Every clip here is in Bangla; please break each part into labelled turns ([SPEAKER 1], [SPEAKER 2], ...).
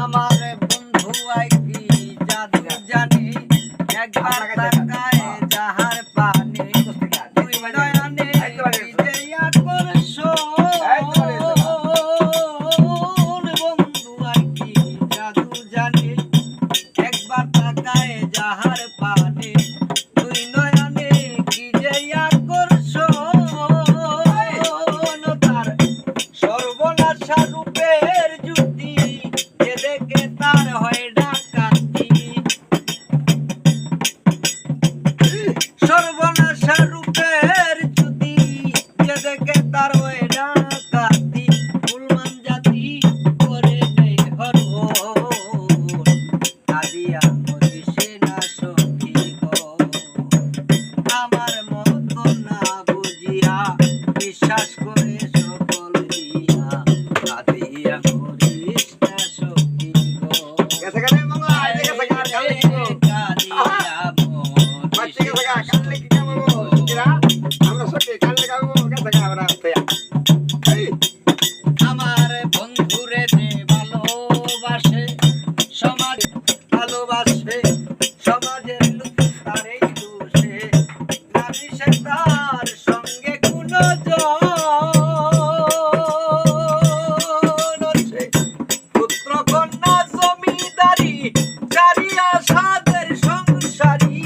[SPEAKER 1] আমার বন্ধু আইকি জাদু জানে একবার তাকায় যাহার পানে তুই নয়নে বিজয়া করছো বন্ধু আইকি জাদু জানে একবার তাকায় যাহার পানে তুই নয়নে বিজয়া করছো তার সর্বনাশা রূপের জুতি যে দেখে তার হয় ডাকাতি সর্বনাশা রূপের জুতি যে দেখে তার হয় ডাকাতি মুসলমান জাতি করে নেই হরণ কাঁদিয়া মরিসে না সখী গো আমার মতো না বুঝিয়া বিশ্বাস করে সকল দিয়া কাঁদিয়া মরিস না সখী গো কাঁদিয়া মরিস না আমার বন্ধুরে যে ভালোবাসে সমাজ ভালোবাসে সমাজের লোক তারই দোষে না মিশে তার সঙ্গে কোনো জন পুত্র কন্যা জমিদারি চারিয়া সাদের সংসারী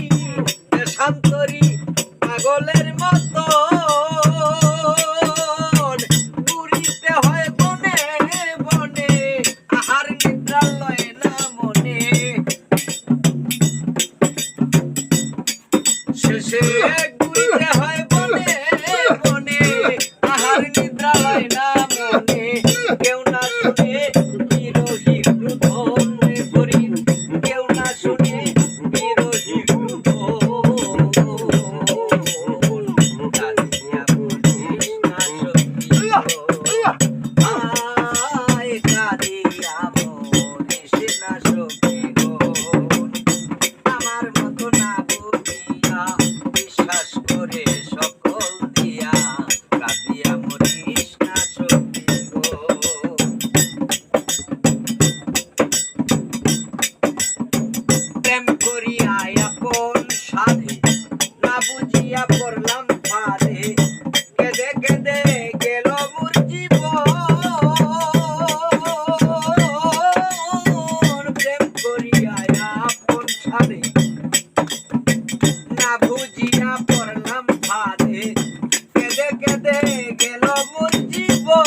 [SPEAKER 1] দেশান্তরী পাগলের মতো ঘুরিতে হয় বনে বনে আহার নিদ্রা লয় না মনে শেষে ঘুরিতে হয় বনে বনে আহার নিদ্রা লয় না মনে কেউ না শুনে বিরোহী ক্রোধন করিন কেউ না শুনে বিরোহী ক্রোধন কাঁদিয়া মরিস না সখী গো আয় কাঁদিয়া মরিস না সখী গো আমার মতো না বুঝিয়া বিশ্বাস করে সকল দিয়া কাঁদিয়া মরিস না সখী গো প্রেম করিয়া আপন সাধে না বুঝিয়া পড়লাম পারে কেঁদে কেঁদে গেল মোর জীবন প্রেম করিয়া আপন সাধে না বুঝিয়া পড়লাম ফাঁদে কেঁদে কেঁদে গেল মোর জীবন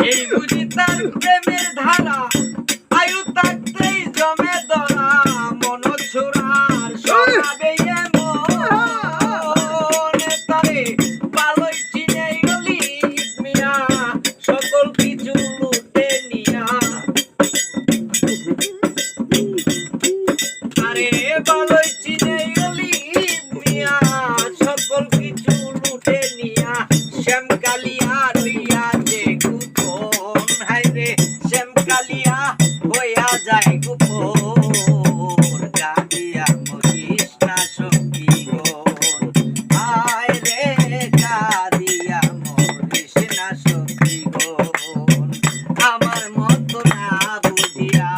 [SPEAKER 1] এই বুঝি তার প্রেমের ধারা আয়ু থাকতেই জমে ধরা মন ছোড়ার স্বভাবে এমন তারে ভালোই চিনে গলি মিয়া সকল কিছু লুটে নিয়া আরে ভালোই চিনে গলি মিয়া সকল কিছু লুটে নিয়া শ্যাম কালিয়া রইয়া যে গোপন হাইরে শ্যাম কালিয়া হইয়া যায় গোপন কাঁদিয়া মরিস না সখী গো আয় রে কাঁদিয়া মরিস না সখী গো আমার মতো না বুঝিয়া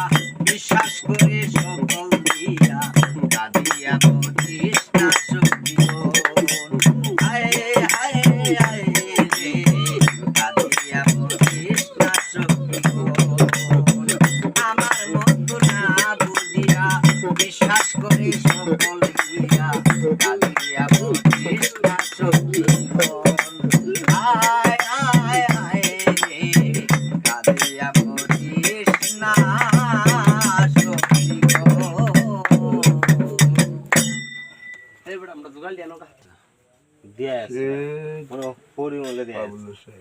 [SPEAKER 1] বিশ্বাস করে সকল দিয়া কাঁদিয়া মরিস না সখী গো আয় আয় আয় রে কাঁদিয়া মরিস না সখী গো আমার মতো না বুঝিয়া বিশ্বাস করে সকল দিয়া কাঁদিয়া মরিস না সখী গো আয় আয় আয় রে কাঁদিয়া মরিস না সখী গো এই বড় আমরা জুগাল দেনো কা
[SPEAKER 2] দিয়া আছে কোনো পরি মলে দিয়া আছে